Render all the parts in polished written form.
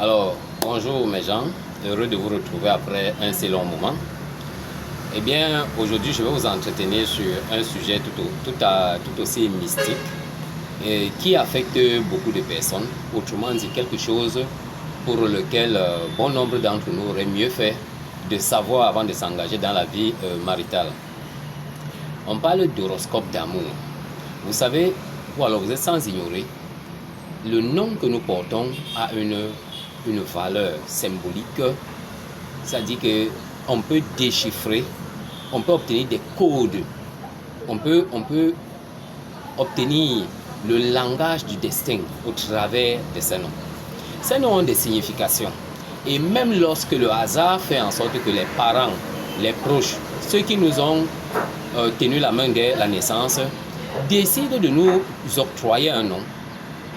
Alors, bonjour mes gens, heureux de vous retrouver après un si long moment. Eh bien, aujourd'hui, je vais vous entretenir sur un sujet tout aussi mystique et qui affecte beaucoup de personnes. Autrement dit, quelque chose pour lequel bon nombre d'entre nous auraient mieux fait de savoir avant de s'engager dans la vie maritale. On parle d'horoscope d'amour. Vous savez, ou alors vous êtes sans ignorer, le nom que nous portons a une valeur symbolique, c'est-à-dire qu'on peut déchiffrer, on peut obtenir des codes, on peut obtenir le langage du destin au travers de ces noms. Ces noms ont des significations. Et même lorsque le hasard fait en sorte que les parents, les proches, ceux qui nous ont tenu la main dès la naissance, décident de nous octroyer un nom,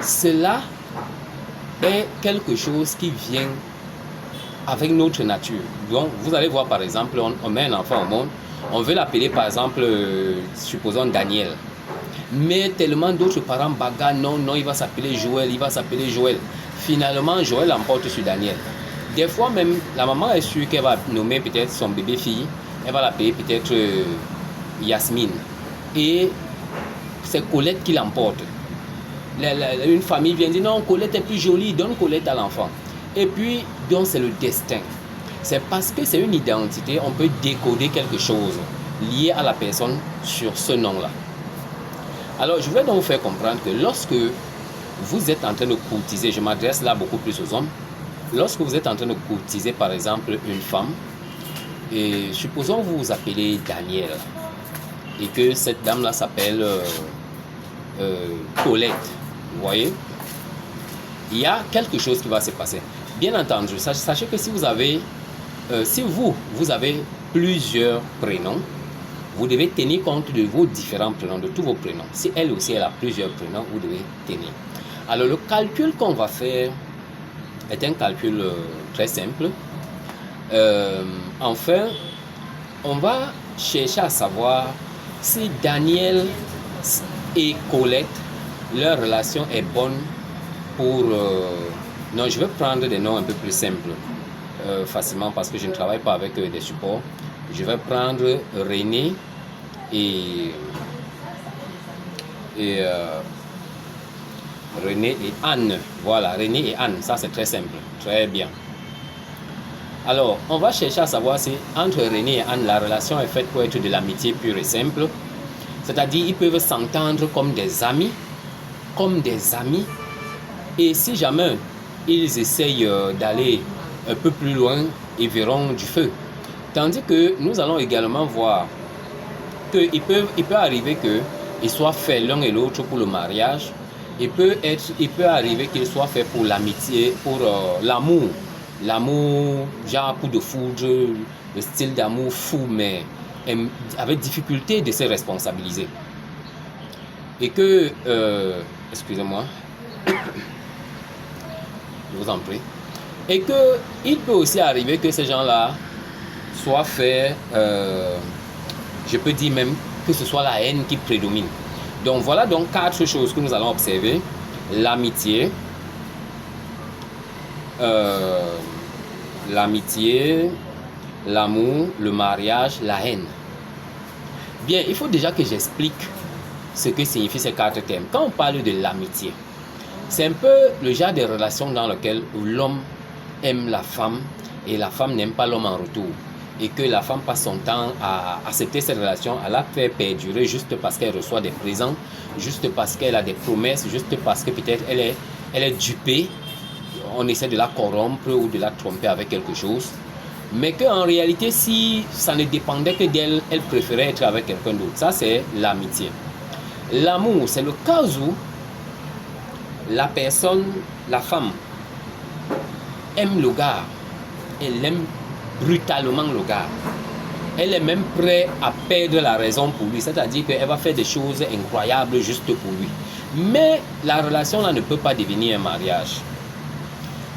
cela est quelque chose qui vient avec notre nature. Donc, vous allez voir par exemple, on met un enfant au monde, on veut l'appeler par exemple, supposons Daniel. Mais tellement d'autres parents bagarrent, non, il va s'appeler Joël, Finalement, Joël l'emporte sur Daniel. Des fois même, la maman est sûre qu'elle va nommer peut-être son bébé-fille, elle va l'appeler peut-être Yasmine. Et c'est Colette qui l'emporte. Une famille vient dire non, Colette est plus jolie, donne Colette à l'enfant. Et puis, donc c'est le destin. C'est parce que c'est une identité, on peut décoder quelque chose lié à la personne sur ce nom-là. Alors, je vais donc vous faire comprendre que lorsque vous êtes en train de courtiser, je m'adresse là beaucoup plus aux hommes, lorsque vous êtes en train de courtiser par exemple une femme, et supposons vous vous appelez Daniel, et que cette dame-là s'appelle Colette, vous voyez, il y a quelque chose qui va se passer. Bien entendu, sachez que si vous avez, vous avez plusieurs prénoms, vous devez tenir compte de vos différents prénoms, de tous vos prénoms. Si elle aussi elle a plusieurs prénoms, vous devez tenir. Alors le calcul qu'on va faire est un calcul très simple. Enfin, on va chercher à savoir si Daniel et Colette, leur relation est bonne pour... non, je vais prendre des noms un peu plus simples, facilement, parce que je ne travaille pas avec des supports. Je vais prendre René et Anne. Voilà, René et Anne, ça c'est très simple, très bien. Alors, on va chercher à savoir si entre René et Anne, la relation est faite pour être de l'amitié pure et simple. C'est-à-dire, ils peuvent s'entendre comme des amis. Et si jamais ils essayent d'aller un peu plus loin, ils verront du feu. Tandis que nous allons également voir qu'il peut arriver qu'ils soient faits l'un et l'autre pour le mariage. Il peut arriver qu'ils soient faits pour l'amitié, pour l'amour. L'amour, genre coup de foudre, le style d'amour fou, mais avec difficulté de se responsabiliser. Et que, excusez-moi, je vous en prie. Et qu'il peut aussi arriver que ces gens-là soient faits, je peux dire même que ce soit la haine qui prédomine. Donc voilà donc 4 choses que nous allons observer. L'amitié, l'amour, le mariage, la haine. Bien, il faut déjà que j'explique ce que signifient ces 4 termes. Quand on parle de l'amitié, c'est un peu le genre de relation dans lequel l'homme aime la femme et la femme n'aime pas l'homme en retour. Et que la femme passe son temps à accepter cette relation, à la faire perdurer juste parce qu'elle reçoit des présents, juste parce qu'elle a des promesses, juste parce que peut-être elle est dupée. On essaie de la corrompre ou de la tromper avec quelque chose. Mais qu'en réalité, si ça ne dépendait que d'elle, elle préférait être avec quelqu'un d'autre. Ça, c'est l'amitié. L'amour, c'est le cas où la personne, la femme, aime le gars. Elle aime brutalement le gars. Elle est même prête à perdre la raison pour lui. C'est-à-dire qu'elle va faire des choses incroyables juste pour lui. Mais la relation là ne peut pas devenir un mariage.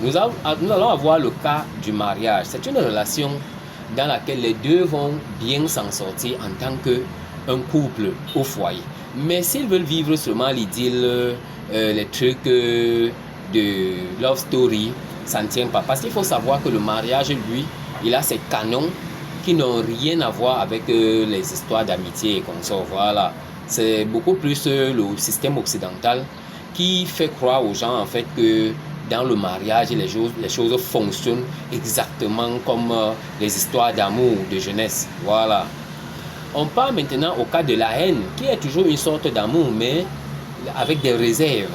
Nous allons avoir le cas du mariage. C'est une relation dans laquelle les deux vont bien s'en sortir en tant qu'un couple au foyer. Mais s'ils veulent vivre seulement l'idylle, les trucs de love story, ça ne tient pas. Parce qu'il faut savoir que le mariage, lui, il a ses canons qui n'ont rien à voir avec les histoires d'amitié et consorts. Voilà. C'est beaucoup plus le système occidental qui fait croire aux gens en fait que dans le mariage, les choses fonctionnent exactement comme les histoires d'amour, de jeunesse. Voilà. On parle maintenant au cas de la haine, qui est toujours une sorte d'amour, mais avec des réserves.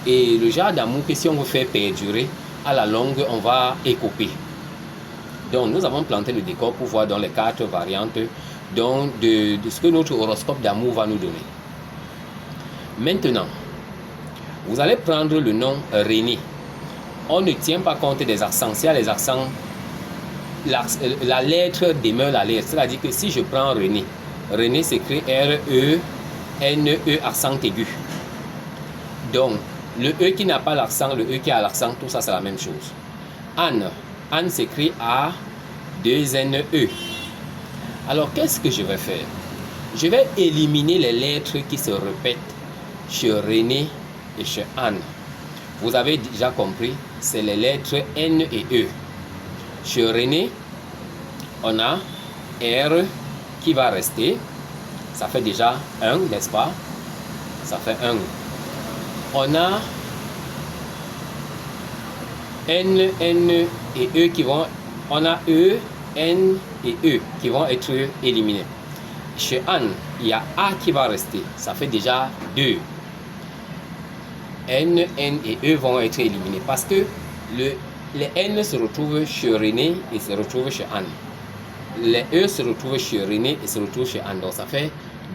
Et le genre d'amour que si on veut faire perdurer, à la longue, on va écoper. Donc, nous avons planté le décor pour voir dans les 4 variantes donc de ce que notre horoscope d'amour va nous donner. Maintenant, vous allez prendre le nom René. On ne tient pas compte des accents. S'il y a les accents, la lettre demeure la lettre. C'est-à-dire que si je prends René, René s'écrit R-E-N-E, accent aigu. Donc, le E qui n'a pas l'accent, le E qui a l'accent, tout ça c'est la même chose. Anne, Anne s'écrit A-2-N-E. Alors, qu'est-ce que je vais faire? Je vais éliminer les lettres qui se répètent chez René et chez Anne. Vous avez déjà compris, c'est les lettres N et E. Chez René, on a R qui va rester. Ça fait déjà 1, n'est-ce pas? Ça fait 1. On a N, N et E qui vont... On a E, N et E qui vont être éliminés. Chez Anne, il y a A qui va rester. Ça fait déjà 2. N, N et E vont être éliminés parce que les N se retrouvent chez René et se retrouvent chez Anne. Les E se retrouvent chez René et se retrouvent chez Anne. Donc ça fait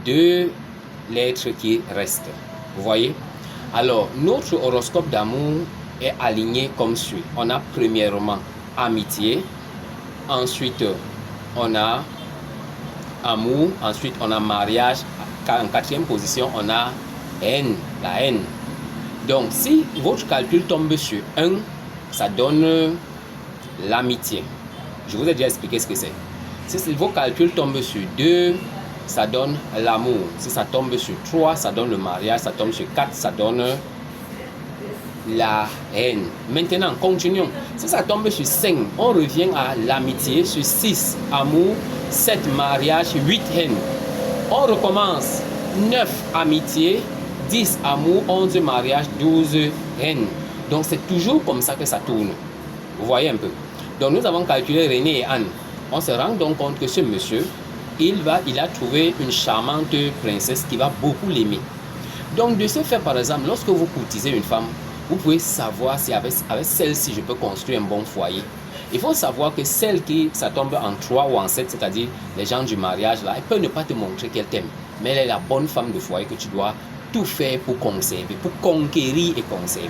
2 lettres qui restent. Vous voyez? Alors, notre horoscope d'amour est aligné comme suit. On a premièrement amitié. Ensuite, on a amour. Ensuite, on a mariage. En 4e position, on a haine, la haine. Donc, si votre calcul tombe sur 1, ça donne l'amitié. Je vous ai déjà expliqué ce que c'est. Si vos calculs tombent sur 2, ça donne l'amour. Si ça tombe sur 3, ça donne le mariage. Ça tombe sur 4, ça donne la haine. Maintenant, continuons. Si ça tombe sur 5, on revient à l'amitié. Sur 6, amour. 7, mariage. 8, haine. On recommence. 9, amitié. 10, amour. 11, mariage. 12, haine. Donc, c'est toujours comme ça que ça tourne. Vous voyez un peu. Donc, nous avons calculé René et Anne. On se rend donc compte que ce monsieur, il a trouvé une charmante princesse qui va beaucoup l'aimer. Donc, de ce fait, par exemple, lorsque vous courtisez une femme, vous pouvez savoir si avec celle-ci, je peux construire un bon foyer. Il faut savoir que celle qui, ça tombe en 3 ou en 7, c'est-à-dire les gens du mariage, là, elle peut ne pas te montrer qu'elle t'aime. Mais elle est la bonne femme de foyer que tu dois tout faire pour conserver, pour conquérir et conserver.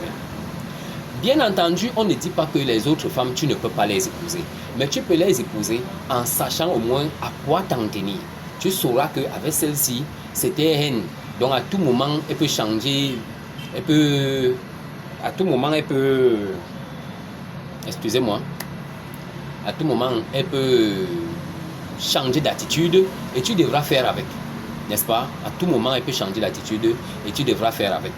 Bien entendu, on ne dit pas que les autres femmes, tu ne peux pas les épouser. Mais tu peux les épouser en sachant au moins à quoi t'en tenir. Tu sauras qu'avec celle-ci, c'était haine. Donc à tout moment, elle peut changer. À tout moment, elle peut... Excusez-moi. À tout moment, elle peut changer d'attitude et tu devras faire avec. N'est-ce pas? À tout moment, elle peut changer d'attitude et tu devras faire avec.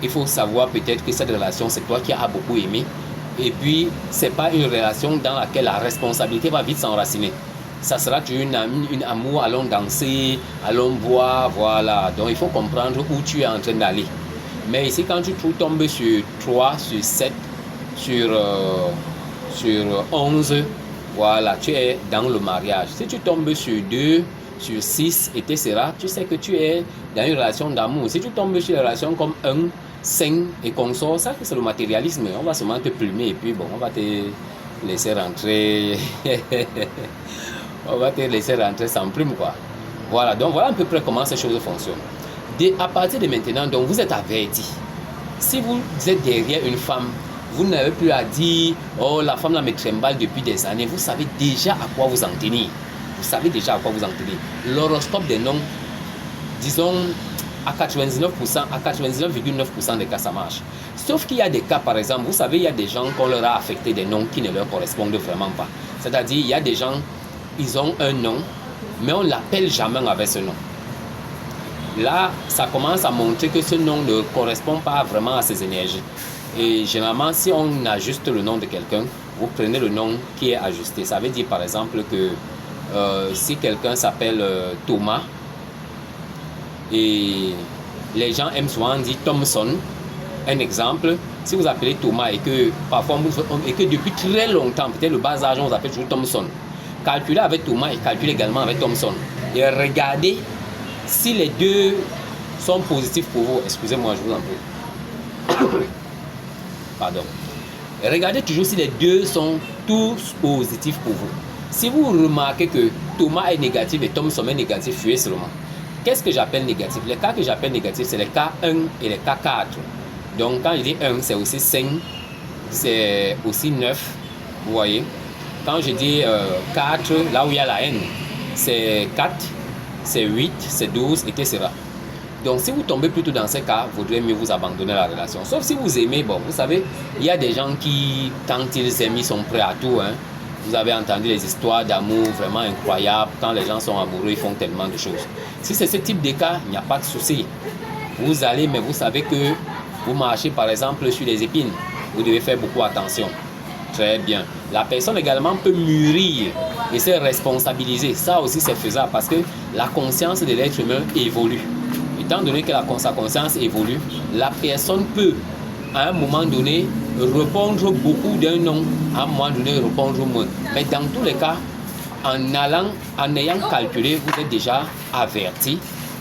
Il faut savoir peut-être que cette relation, c'est toi qui as beaucoup aimé. Et puis, ce n'est pas une relation dans laquelle la responsabilité va vite s'enraciner. Ça sera une amour, allons danser, allons boire, voilà. Donc, il faut comprendre où tu es en train d'aller. Mais ici, quand tu tombes sur 3, sur 7, sur 11, voilà, tu es dans le mariage. Si tu tombes sur 2, sur 6, etc., tu sais que tu es dans une relation d'amour. Si tu tombes sur une relation comme 1, 5 et consort, ça c'est le matérialisme. On va seulement te plumer et puis bon, on va te laisser rentrer. On va te laisser rentrer sans plume, quoi. Voilà, donc voilà à peu près comment ces choses fonctionnent. À partir de maintenant, donc vous êtes averti. Si vous êtes derrière une femme, vous n'avez plus à dire oh la femme là me trimballe depuis des années. Vous savez déjà à quoi vous en tenir. Vous savez déjà à quoi vous en tenir. L'horoscope des noms, disons à 99%, à 99,9% des cas, ça marche. Sauf qu'il y a des cas, par exemple, vous savez, il y a des gens qu'on leur a affecté des noms qui ne leur correspondent vraiment pas. C'est-à-dire, il y a des gens, ils ont un nom, mais on ne l'appelle jamais avec ce nom. Là, ça commence à montrer que ce nom ne correspond pas vraiment à ses énergies. Et généralement, si on ajuste le nom de quelqu'un, vous prenez le nom qui est ajusté. Ça veut dire par exemple que si quelqu'un s'appelle Thomas, et les gens aiment souvent dire Thomson, un exemple, si vous appelez Thomas et que parfois et que depuis très longtemps, peut-être le bas âge, on vous appelle toujours Thomson, calculez avec Thomas et calculez également avec Thomson. Et regardez si les deux sont positifs pour vous. Excusez-moi, je vous en prie. Pardon. Et regardez toujours si les deux sont tous positifs pour vous. Si vous remarquez que Thomas est négatif et Thomson est négatif, fuyez seulement. Qu'est-ce que j'appelle négatif? Les cas que j'appelle négatifs, c'est les cas 1 et les cas 4. Donc quand je dis 1, c'est aussi 5, c'est aussi 9. Vous voyez? Quand je dis 4, là où il y a la N, c'est 4, c'est 8, c'est 12, etc. Donc si vous tombez plutôt dans ces cas, il vaudrait mieux vous abandonner la relation. Sauf si vous aimez, bon, vous savez, il y a des gens qui, quand ils aiment, ils sont prêts à tout. Hein. Vous avez entendu les histoires d'amour vraiment incroyables. Quand les gens sont amoureux, ils font tellement de choses. Si c'est ce type de cas, il n'y a pas de souci. Vous allez, mais vous savez que vous marchez par exemple sur les épines. Vous devez faire beaucoup attention. Très bien. La personne également peut mûrir et se responsabiliser. Ça aussi, c'est faisable parce que la conscience de l'être humain évolue. Étant donné que sa conscience évolue, la personne peut, à un moment donné, répondre beaucoup d'un non, à un moment donné, répondre moins. Mais dans tous les cas, en ayant calculé, vous êtes déjà averti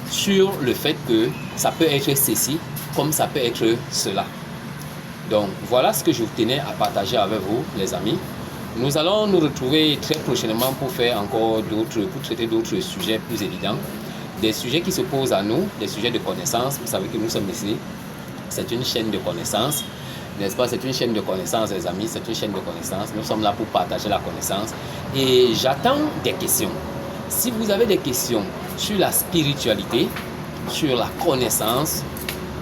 sur le fait que ça peut être ceci, comme ça peut être cela. Donc, voilà ce que je tenais à partager avec vous, les amis. Nous allons nous retrouver très prochainement pour faire encore pour traiter d'autres sujets plus évidents. Des sujets qui se posent à nous, des sujets de connaissances. Vous savez que nous sommes ici. C'est une chaîne de connaissances. N'est-ce pas? C'est une chaîne de connaissances, les amis. C'est une chaîne de connaissances. Nous sommes là pour partager la connaissance. Et j'attends des questions. Si vous avez des questions sur la spiritualité, sur la connaissance,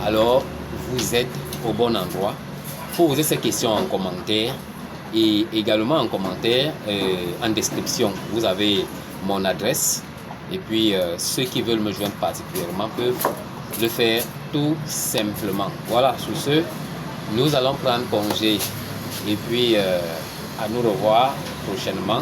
alors vous êtes au bon endroit. Posez ces questions en commentaire. Et également en commentaire, en description, vous avez mon adresse. Et puis, ceux qui veulent me joindre particulièrement peuvent le faire tout simplement. Voilà, sur ce, nous allons prendre congé. Et puis, à nous revoir prochainement.